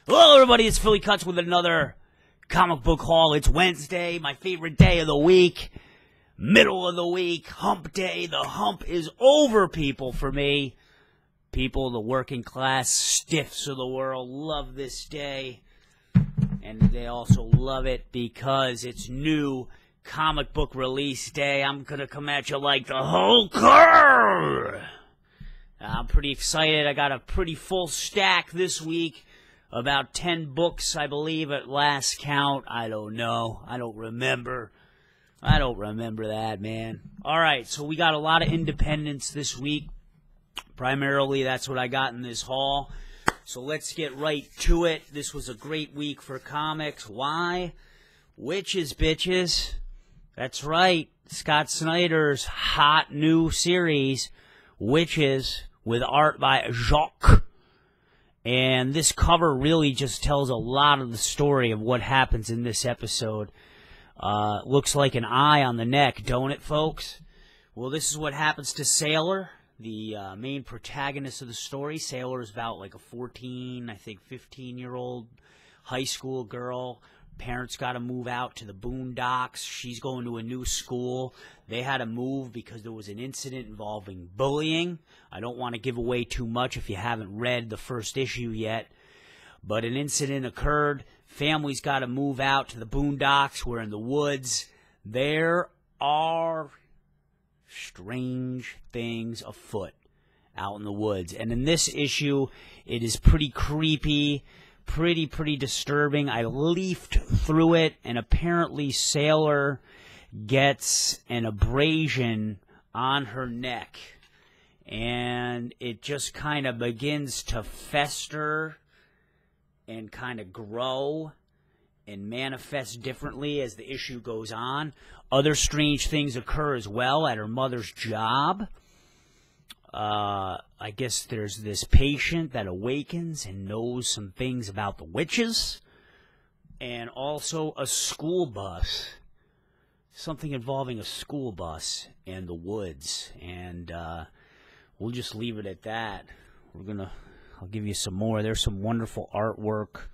Hello, everybody. It's Philly Kuts with another comic book haul. It's Wednesday, my favorite day of the week. Middle of the week, hump day. The hump is over, people, for me. People, the working class stiffs of the world, love this day. And they also love it because it's new comic book release day. I'm going to come at you like the Hulker. I'm pretty excited. I got a pretty full stack this week. About 10 books, I believe, at last count. I don't know. I don't remember that, man. All right, so we got a lot of independents this week. Primarily, that's what I got in this haul. So let's get right to it. This was a great week for comics. Why? Witches, bitches. That's right. Scott Snyder's hot new series, Witches, with art by Jacques. And this cover really just tells a lot of the story of what happens in this episode. Looks like an eye on the neck, don't it, folks? Well, this is what happens to Sailor, the main protagonist of the story. Sailor is about like a 14, I think 15-year-old high school girl. Parents got to move out to the boondocks. She's going to a new school. They had to move because there was an incident involving bullying. I don't want to give away too much if you haven't read the first issue yet. But an incident occurred. Families got to move out to the boondocks. We're in the woods. There are strange things afoot out in the woods. And in this issue, it is pretty creepy. Pretty disturbing. I leafed through it, and apparently Sailor gets an abrasion on her neck, and it just kind of begins to fester and kind of grow and manifest differently as the issue goes on. Other strange things occur as well at her mother's job. I guess there's this patient that awakens and knows some things about the witches. And also a school bus. Something involving a school bus and the woods. And we'll just leave it at that. I'll give you some more. There's some wonderful artwork.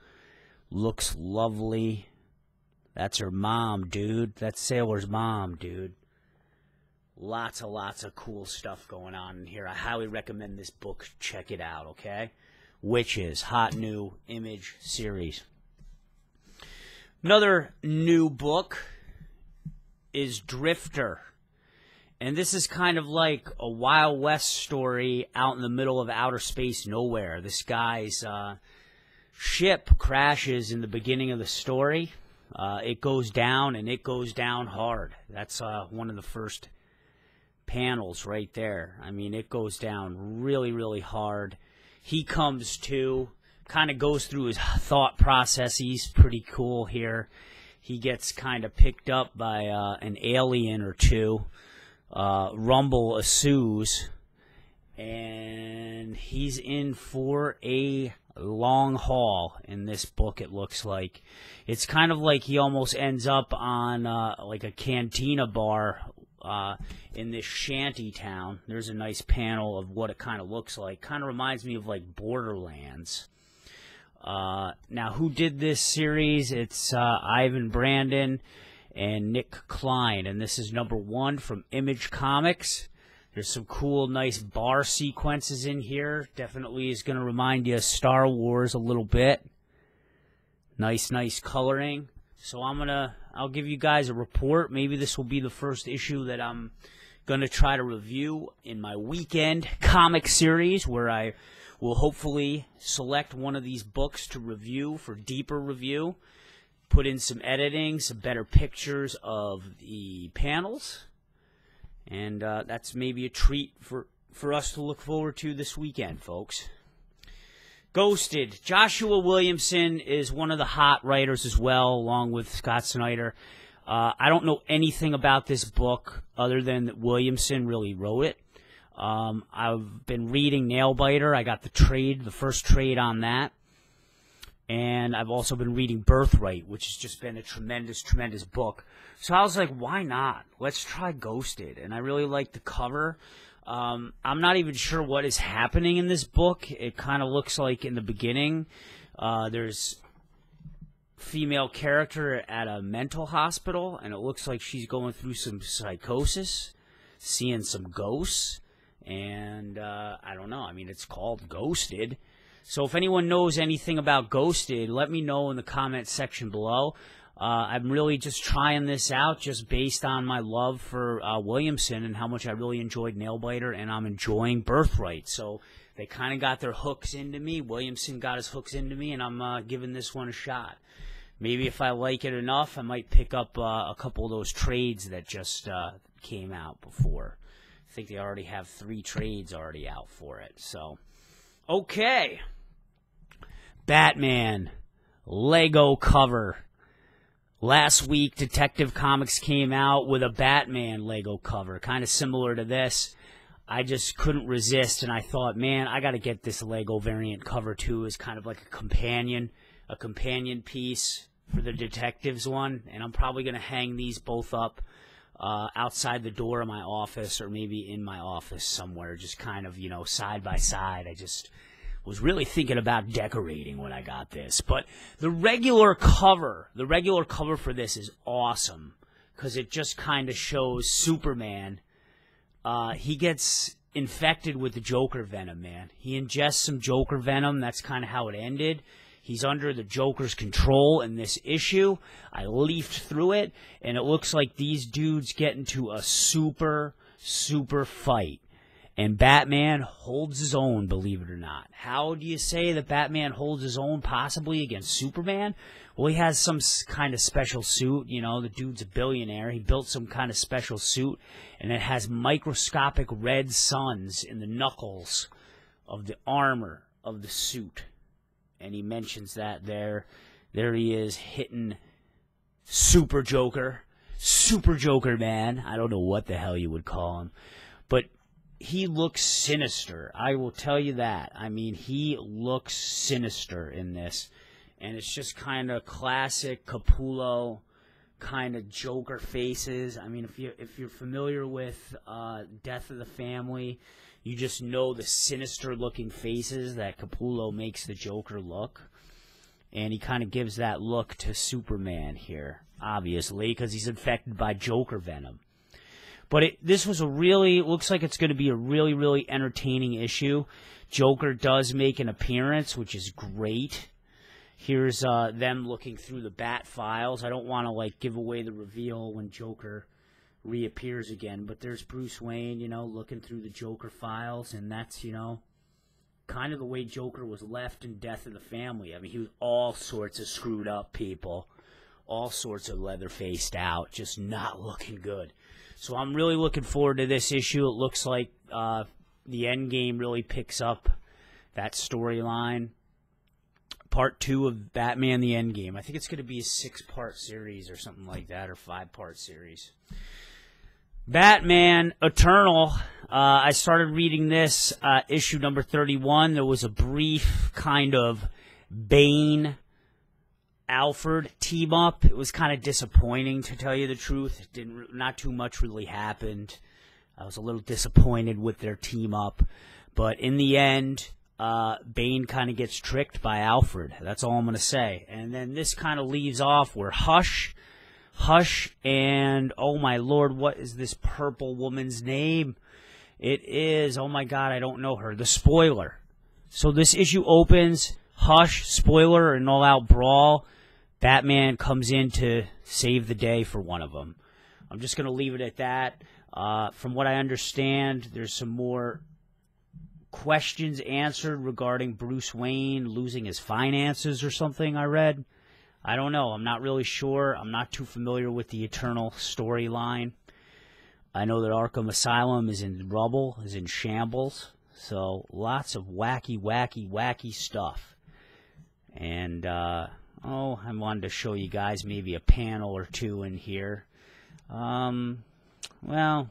Looks lovely. That's her mom, dude. That's Sailor's mom, dude. Lots of cool stuff going on in here. I highly recommend this book. Check it out, okay? Witches, hot new Image series. Another new book is Drifter. And this is kind of like a Wild West story out in the middle of outer space nowhere. This guy's ship crashes in the beginning of the story. It goes down, and it goes down hard. That's one of the first panels right there. I mean, it goes down really hard. He comes to, kind of goes through his thought processes. Pretty cool here. He gets kind of picked up by an alien or two. Rumble ensues, and he's in for a long haul in this book. It looks like it's kind of like he almost ends up on like a cantina bar in this shanty town. There's a nice panel of what it kind of looks like. Kind of reminds me of like Borderlands. Now, who did this series? It's Ivan Brandon and Nick Klein, and this is #1 from Image Comics. There's some cool, nice bar sequences in here. Definitely is going to remind you of Star Wars a little bit. Nice coloring. So I'll give you guys a report. Maybe this will be the first issue that I'm going to try to review in my weekend comic series, where I will hopefully select one of these books to review for deeper review, put in some editing, some better pictures of the panels, and that's maybe a treat for us to look forward to this weekend, folks. Ghosted. Joshua Williamson is one of the hot writers as well, along with Scott Snyder. I don't know anything about this book other than that Williamson really wrote it. I've been reading Nailbiter. I got the first trade on that. And I've also been reading Birthright, which has just been a tremendous book. So I was like, why not? Let's try Ghosted. And I really like the cover. I'm not even sure what is happening in this book. It kind of looks like in the beginning, There's female character at a mental hospital, and it looks like she's going through some psychosis, seeing some ghosts, and I don't know. I mean, it's called Ghosted. So if anyone knows anything about Ghosted, let me know in the comment section below. I'm really just trying this out just based on my love for Williamson and how much I really enjoyed Nailbiter, and I'm enjoying Birthright. So they kind of got their hooks into me. Williamson got his hooks into me, and I'm giving this one a shot. Maybe if I like it enough, I might pick up a couple of those trades that just came out before. I think they already have 3 trades already out for it. So, okay. Batman Lego cover. Last week, Detective Comics came out with a Batman Lego cover, kind of similar to this. I just couldn't resist, and I thought, man, I got to get this Lego variant cover too, as kind of like a companion piece for the Detectives one, and I'm probably going to hang these both up outside the door of my office, or maybe in my office somewhere, just kind of, you know, side by side. I just was really thinking about decorating when I got this. But the regular cover for this is awesome, because it just kind of shows Superman. He gets infected with the Joker venom, man. He ingests some Joker venom. That's kind of how it ended. He's under the Joker's control in this issue. I leafed through it, and it looks like these dudes get into a super fight. And Batman holds his own, believe it or not. How do you say that Batman holds his own possibly against Superman? Well, he has some kind of special suit. You know, the dude's a billionaire. He built some kind of special suit, and it has microscopic red suns in the knuckles of the armor of the suit. And he mentions that there. There he is hitting Super Joker Man. I don't know what the hell you would call him. But he looks sinister. I will tell you that. I mean, he looks sinister in this. And it's just kind of classic Capullo kind of Joker faces. I mean, if you're familiar with Death of the Family, you just know the sinister-looking faces that Capullo makes the Joker look. And he kind of gives that look to Superman here, obviously, because he's infected by Joker venom. But this was looks like it's going to be a really entertaining issue. Joker does make an appearance, which is great. Here's them looking through the Bat files. I don't want to, like, give away the reveal when Joker reappears again, but there's Bruce Wayne, you know, looking through the Joker files, and that's, you know, kind of the way Joker was left in Death of the Family. I mean, he was all sorts of screwed up people, all sorts of leather-faced out, just not looking good. So I'm really looking forward to this issue. It looks like the Endgame really picks up that storyline. Part 2 of Batman the Endgame. I think it's going to be a 6-part series or something like that, or 5-part series. Batman Eternal. I started reading this, issue number 31. There was a brief kind of Bane Alfred team up. It was kind of disappointing, to tell you the truth. Not too much really happened. I was a little disappointed with their team up, but in the end, Bane kind of gets tricked by Alfred. That's all I'm going to say. And then this kind of leaves off where Hush, and, oh my lord, what is this purple woman's name? It is, oh my god, I don't know her, the Spoiler. So this issue opens, Hush, Spoiler, an all-out brawl. Batman comes in to save the day for one of them. I'm just going to leave it at that. From what I understand, there's some more questions answered regarding Bruce Wayne losing his finances or something I read. I don't know. I'm not really sure. I'm not too familiar with the Eternal storyline. I know that Arkham Asylum is in rubble, is in shambles. So lots of wacky stuff. And, I wanted to show you guys maybe a panel or two in here. Well,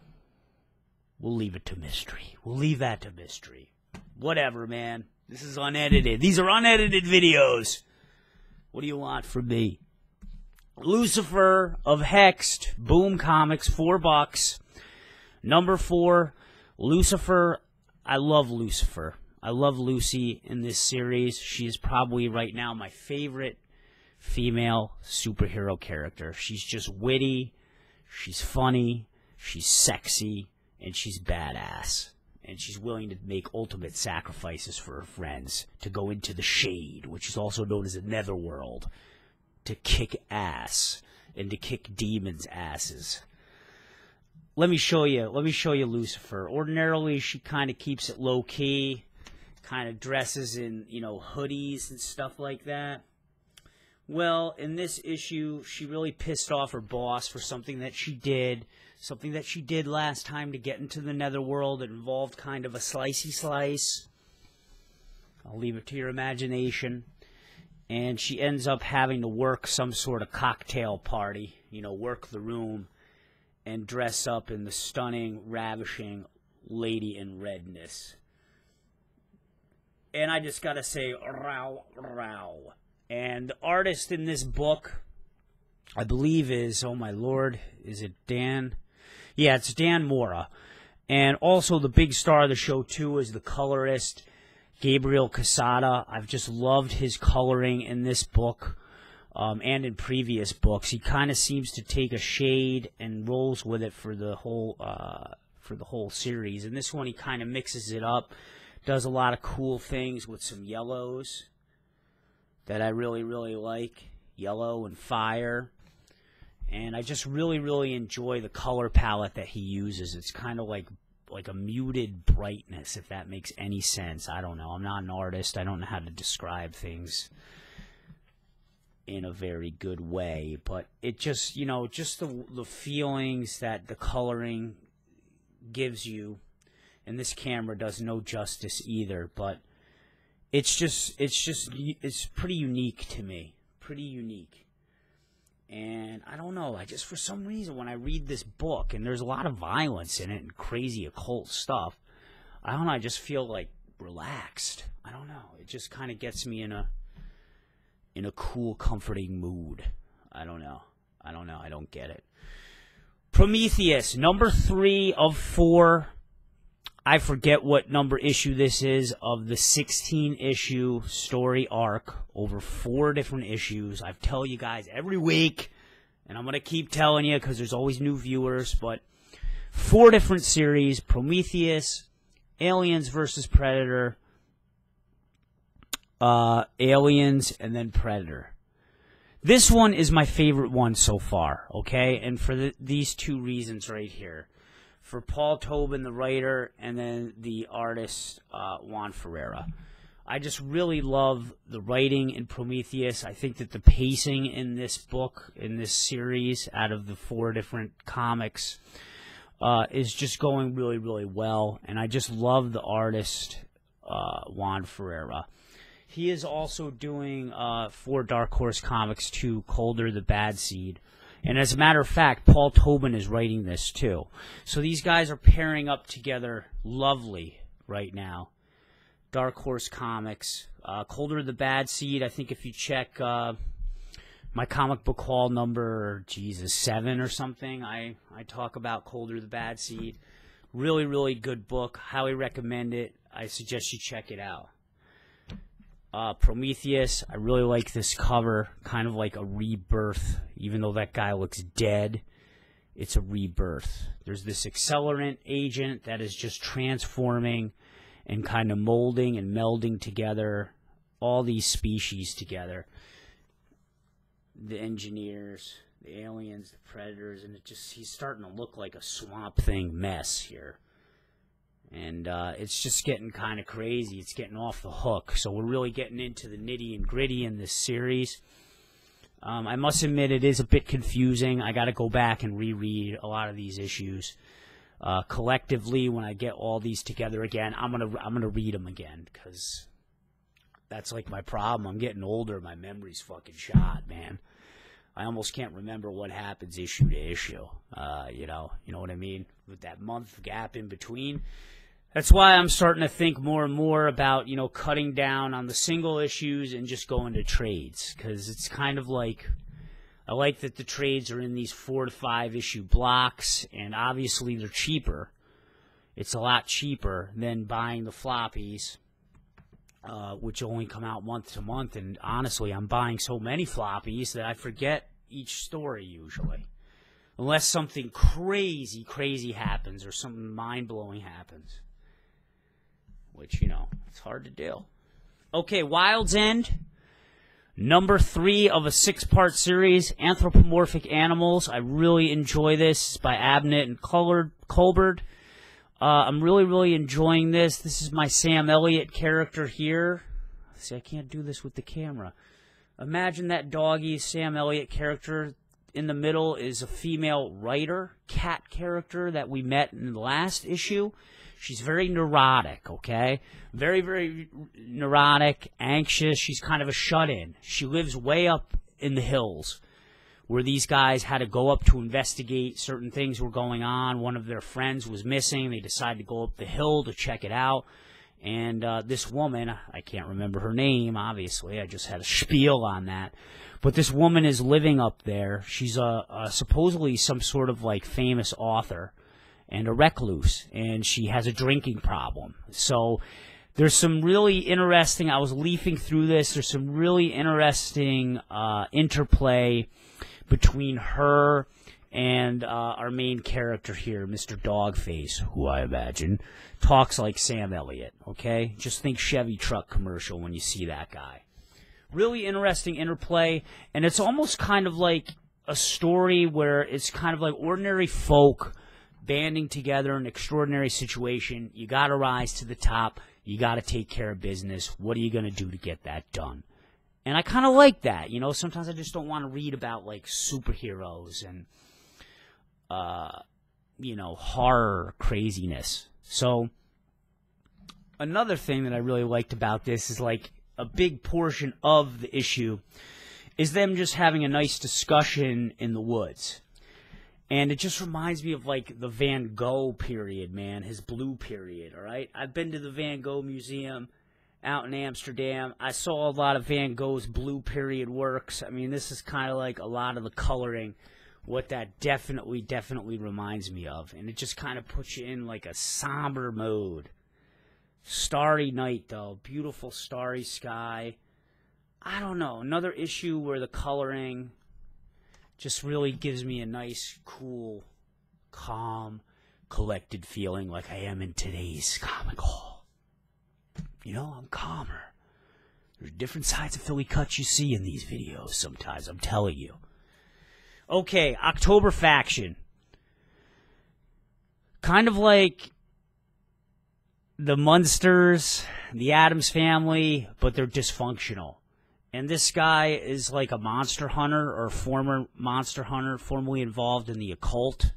we'll leave it to mystery. We'll leave that to mystery. Whatever, man. This is unedited. These are unedited videos. What do you want from me? Lucifer of Hexed, Boom Comics, $4. Number 4, Lucifer. I love Lucifer. I love Lucy in this series. She is probably right now my favorite female superhero character. She's just witty, she's funny, she's sexy, and she's badass. And she's willing to make ultimate sacrifices for her friends, to go into the shade, which is also known as the netherworld, to kick ass and to kick demons' asses. Let me show you Lucifer. Ordinarily, she kind of keeps it low key, kind of dresses in, hoodies and stuff like that. Well, in this issue, she really pissed off her boss for something that she did last time to get into the netherworld. It involved kind of a slicey slice. I'll leave it to your imagination. And she ends up having to work some sort of cocktail party, work the room, and dress up in the stunning, ravishing Lady in Redness. And I just gotta say, row, row. And the artist in this book, I believe is, oh my lord, is it Dan? Yeah, it's Dan Mora. And also the big star of the show, too, is the colorist, Gabriel Casada. I've just loved his coloring in this book and in previous books. He kind of seems to take a shade and rolls with it for the whole series. In this one, he kind of mixes it up, does a lot of cool things with some yellows that I really, really like. Yellow and fire. And I just really, really enjoy the color palette that he uses. It's kind of like a muted brightness, if that makes any sense. I don't know. I'm not an artist. I don't know how to describe things in a very good way. But it just, just the feelings that the coloring gives you. And this camera does no justice either. But it's pretty unique to me. Pretty unique. And I don't know, for some reason, when I read this book, and there's a lot of violence in it and crazy occult stuff, I don't know, I just feel like relaxed. I don't know. It just kind of gets me in a cool, comforting mood. I don't know. I don't get it. Prometheus, number 3 of 4. I forget what number issue this is of the 16-issue story arc over 4 different issues. I tell you guys every week, and I'm going to keep telling you because there's always new viewers, but 4 different series: Prometheus, Aliens versus Predator, Aliens, and then Predator. This one is my favorite one so far, okay? And for these 2 reasons right here. For Paul Tobin, the writer, and then the artist, Juan Ferreira. I just really love the writing in Prometheus. I think that the pacing in this book, in this series, out of the 4 different comics, is just going really, really well. And I just love the artist, Juan Ferreira. He is also doing, for Dark Horse Comics, too, Colder the Bad Seed. And as a matter of fact, Paul Tobin is writing this too. So these guys are pairing up together lovely right now. Dark Horse Comics. Colder the Bad Seed, I think if you check my comic book haul number, 7 or something, I talk about Colder the Bad Seed. Really, really good book. Highly recommend it. I suggest you check it out. Prometheus, I really like this cover, kind of like a rebirth. Even though that guy looks dead, it's a rebirth. There's this accelerant agent that is just transforming and kind of molding and melding together all these species together. The engineers, the aliens, the predators, and he's starting to look like a Swamp Thing mess here. And it's just getting kind of crazy. It's getting off the hook. So we're really getting into the nitty and gritty in this series. I must admit it is a bit confusing. I got to go back and reread a lot of these issues. Collectively, when I get all these together again, I'm gonna read them again because that's like my problem. I'm getting older. My memory's fucking shot, man. I almost can't remember what happens issue to issue. You know what I mean? With that month gap in between. That's why I'm starting to think more and more about, cutting down on the single issues and just going to trades. Because it's kind of like, I like that the trades are in these 4 to 5 issue blocks, and obviously they're cheaper. It's a lot cheaper than buying the floppies. which only come out month to month. And honestly, I'm buying so many floppies that I forget each story usually. Unless something crazy, crazy happens or something mind-blowing happens. Which, you know, it's hard to do. Okay, Wild's End. Number 3 of a 6-part series, Anthropomorphic Animals. I really enjoy this. It's by Abnett and Colbert. I'm really, really enjoying this. This is my Sam Elliott character here. See, I can't do this with the camera. Imagine that doggy Sam Elliott character. In the middle is a female writer, cat character that we met in the last issue. She's very neurotic, okay? Very, very neurotic, anxious. She's kind of a shut-in. She lives way up in the hills where these guys had to go up to investigate certain things were going on. One of their friends was missing. They decided to go up the hill to check it out. And this woman, I can't remember her name, obviously. I just had a spiel on that. But this woman is living up there. She's supposedly some sort of like famous author and a recluse, and she has a drinking problem. So there's some really interesting, I was leafing through this, there's some really interesting interplay between her and our main character here, Mr. Dogface, who I imagine talks like Sam Elliott, okay? Just think Chevy truck commercial when you see that guy. Really interesting interplay, and it's almost kind of like a story where it's kind of like ordinary folk banding together in an extraordinary situation. You got to rise to the top. You got to take care of business. What are you going to do to get that done? And I kind of like that. You know, sometimes I just don't want to read about, like, superheroes and, you know, horror craziness. So another thing that I really liked about this is, like, a big portion of the issue is them just having a nice discussion in the woods. And it just reminds me of, like, the Van Gogh period, man, his blue period, all right? I've been to the Van Gogh Museum out in Amsterdam. I saw a lot of Van Gogh's blue period works. I mean, this is kind of like a lot of the coloring, what that definitely reminds me of. And it just kind of puts you in, like, a somber mode. Starry night, though. Beautiful starry sky. I don't know. Another issue where the coloring just really gives me a nice, cool, calm, collected feeling like I am in today's comic hall. You know, I'm calmer. There's different sides of Philly Kuts you see in these videos sometimes, I'm telling you. Okay, October Faction. Kind of like the Munsters, the Addams Family, but they're dysfunctional. And this guy is like a monster hunter or former monster hunter, formerly involved in the occult.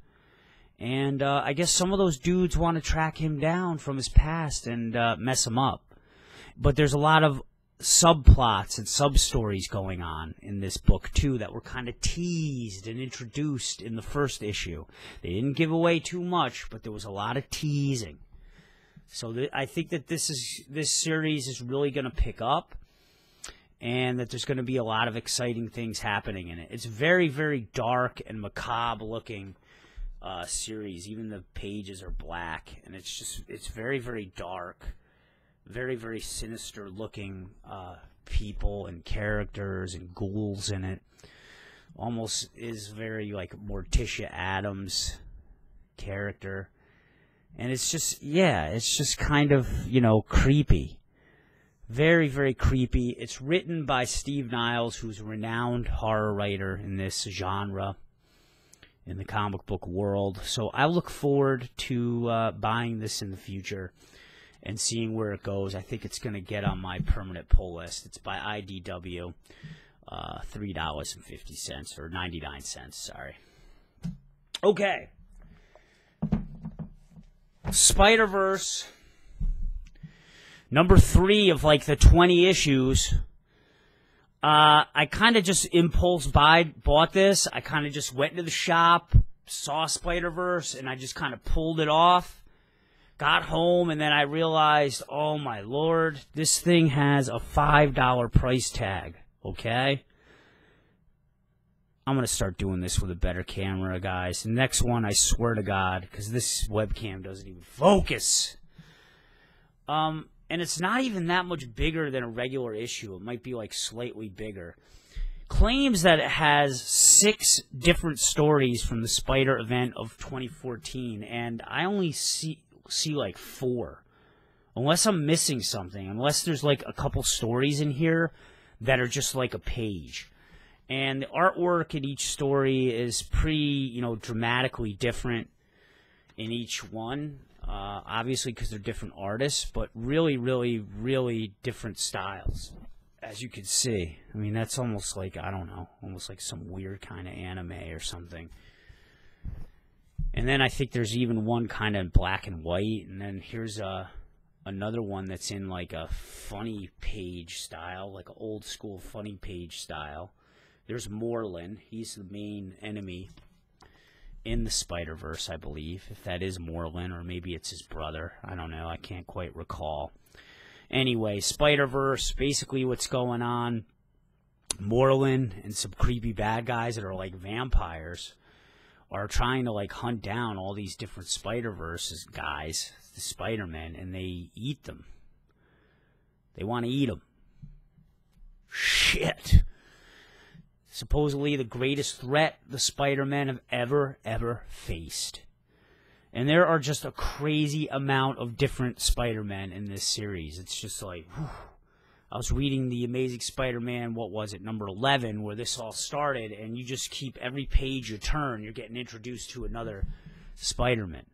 And I guess some of those dudes want to track him down from his past and mess him up. But there's a lot of subplots and sub-stories going on in this book, too, that were kind of teased and introduced in the first issue. They didn't give away too much, but there was a lot of teasing. So I think that this series is really going to pick up, and that there's going to be a lot of exciting things happening in it. It's very, very dark and macabre looking series. Even the pages are black, and it's very, very dark, very, very sinister looking people and characters and ghouls in it. Almost is very like Morticia Addams character. And it's just, yeah, it's just kind of, you know, creepy. Very, very creepy. It's written by Steve Niles, who's a renowned horror writer in this genre, in the comic book world. So I look forward to buying this in the future and seeing where it goes. I think it's going to get on my permanent pull list. It's by IDW, $3.50, or 99 cents, sorry. Okay. Spider-Verse, number 3 of like the 20 issues. I kind of just impulse bought this. I kind of just went to the shop, saw Spider-Verse, and I just kind of pulled it off. Got home, and then I realized, oh my lord, this thing has a $5 price tag, okay? I'm going to start doing this with a better camera, guys. The next one, I swear to God, because this webcam doesn't even focus. and it's not even that much bigger than a regular issue. It might be like slightly bigger. Claims that it has 6 different stories from the Spider event of 2014, and I only see like 4. Unless I'm missing something, unless there's like a couple stories in here that are just like a page. And the artwork in each story is pretty, dramatically different in each one. Obviously because they're different artists, but really, really, really different styles. As you can see. I mean, that's almost like, I don't know, almost like some weird kind of anime or something. And then I think there's even one kind of black and white, and then here's another one that's in like a funny page style, like an old school funny page style. There's Morlun. He's the main enemy in the Spider-Verse, I believe, if that is Morlun, or maybe it's his brother. I don't know. I can't quite recall. Anyway, Spider-Verse, basically what's going on, Morlun and some creepy bad guys that are like vampires are trying to like hunt down all these different Spider-Verse guys, the Spider-Men, and they eat them. They want to eat them. Shit. Supposedly the greatest threat the Spider-Men have ever faced. And there are just a crazy amount of different Spider-Men in this series. It's just like, whew. I was reading the Amazing Spider-Man, what was it, number 11, where this all started, and you just keep, every page you turn, you're getting introduced to another Spider-Man.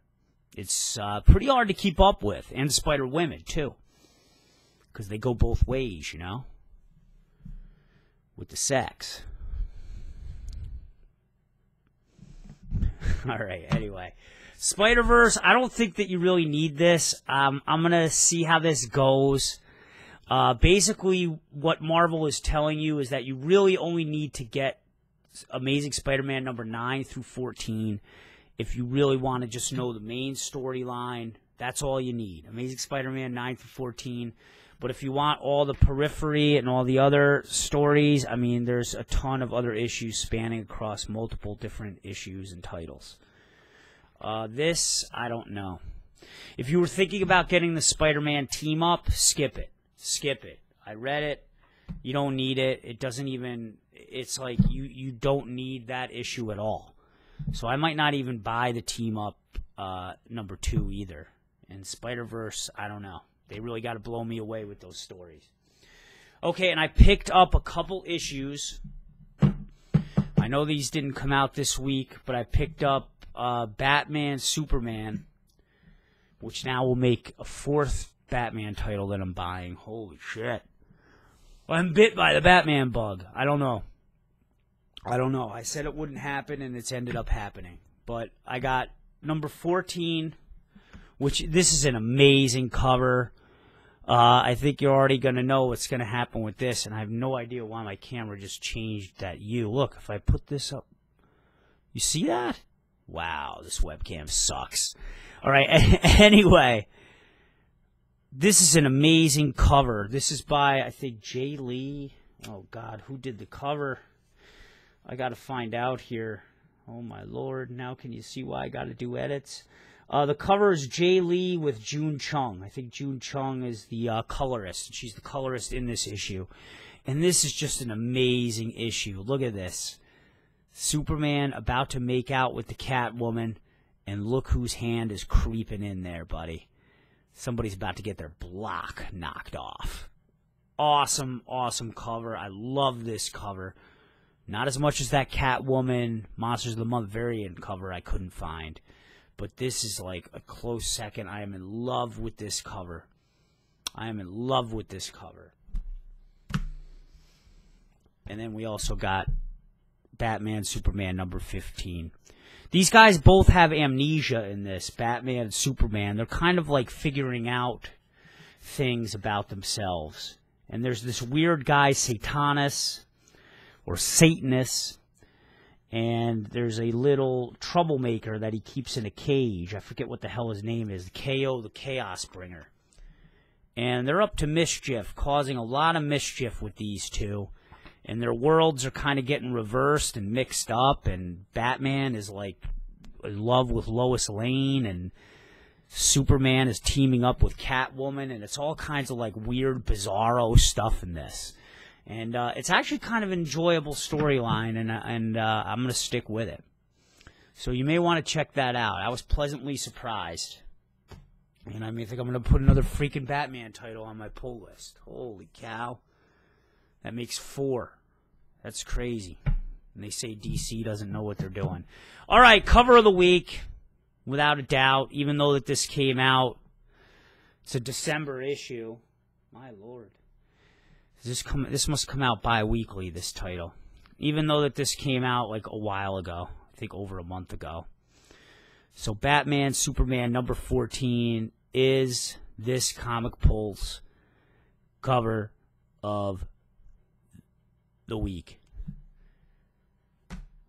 It's pretty hard to keep up with, and Spider-Women, too. Because they go both ways, with the sex. Alright, anyway. Spider-Verse, I don't think that you really need this. I'm going to see how this goes. Basically, what Marvel is telling you is that you really only need to get Amazing Spider-Man number 9 through 14. If you really want to just know the main storyline, that's all you need. Amazing Spider-Man 9 through 14. But if you want all the periphery and all the other stories, I mean, there's a ton of other issues spanning across multiple different issues and titles. This, I don't know. If you were thinking about getting the Spider-Man team up, skip it. Skip it. I read it. You don't need it. It doesn't even, it's like you don't need that issue at all. So I might not even buy the team up number 2 either. And Spider-Verse, I don't know. They really got to blow me away with those stories. Okay, and I picked up a couple issues. I know these didn't come out this week, but I picked up Batman, Superman, which now will make a 4th Batman title that I'm buying. Holy shit. I'm bit by the Batman bug. I don't know. I said it wouldn't happen, and it's ended up happening. But I got number 14, which this is an amazing cover. I think you're already going to know what's going to happen with this, and I have no idea why my camera just changed that hue. Look, if I put this up, you see that? Wow, this webcam sucks. All right, anyway, this is an amazing cover. This is by, I think, Jay Lee. Oh, God, who did the cover? I got to find out here. Oh, my Lord, now can you see why I got to do edits? The cover is Jay Lee with June Chung. I think June Chung is the colorist. She's the colorist in this issue. And this is just an amazing issue. Look at this. Superman about to make out with the Catwoman, and look whose hand is creeping in there, buddy. Somebody's about to get their block knocked off. Awesome, awesome cover. I love this cover. Not as much as that Catwoman Monsters of the Month variant cover I couldn't find. But this is like a close second. I am in love with this cover. I am in love with this cover. And then we also got Batman, Superman, number 15. These guys both have amnesia in this, Batman and Superman. They're kind of like figuring out things about themselves. And there's this weird guy, Satanus, or Satanus. And there's a little troublemaker that he keeps in a cage. I forget what the hell his name is. KO, the Chaos Bringer. And they're up to mischief, causing a lot of mischief with these two. And their worlds are kind of getting reversed and mixed up. And Batman is like in love with Lois Lane. And Superman is teaming up with Catwoman, and it's all kinds of like weird, bizarro stuff in this. And it's actually kind of an enjoyable storyline, and I'm going to stick with it. So you may want to check that out. I was pleasantly surprised. And I think I'm going to put another freaking Batman title on my pull list. Holy cow. That makes 4. That's crazy. And they say DC doesn't know what they're doing. All right, cover of the week, without a doubt, even though that this came out, it's a December issue. My Lord. This must come out bi-weekly, this title. Even though that this came out like a while ago. I think over a month ago. So Batman, Superman, number 14 is this comic pulls cover of the week.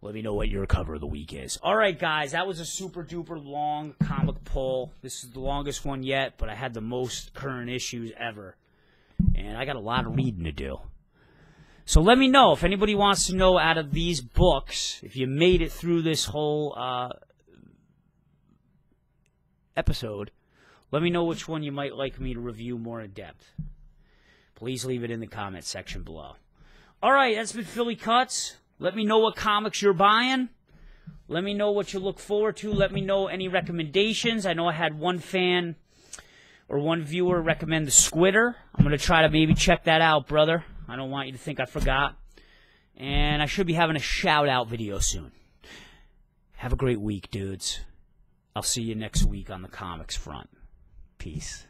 Let me know what your cover of the week is. All right, guys, that was a super duper long comic pull. This is the longest one yet, but I had the most current issues ever. And I got a lot of reading to do. So let me know if anybody wants to know out of these books, if you made it through this whole episode, let me know which one you might like me to review more in depth. Please leave it in the comment section below. All right, that's been Philly Kuts. Let me know what comics you're buying. Let me know what you look forward to. Let me know any recommendations. I know I had one fan or one viewer recommend the Squitter. I'm going to try to maybe check that out, brother. I don't want you to think I forgot. And I should be having a shout-out video soon. Have a great week, dudes. I'll see you next week on the comics front. Peace.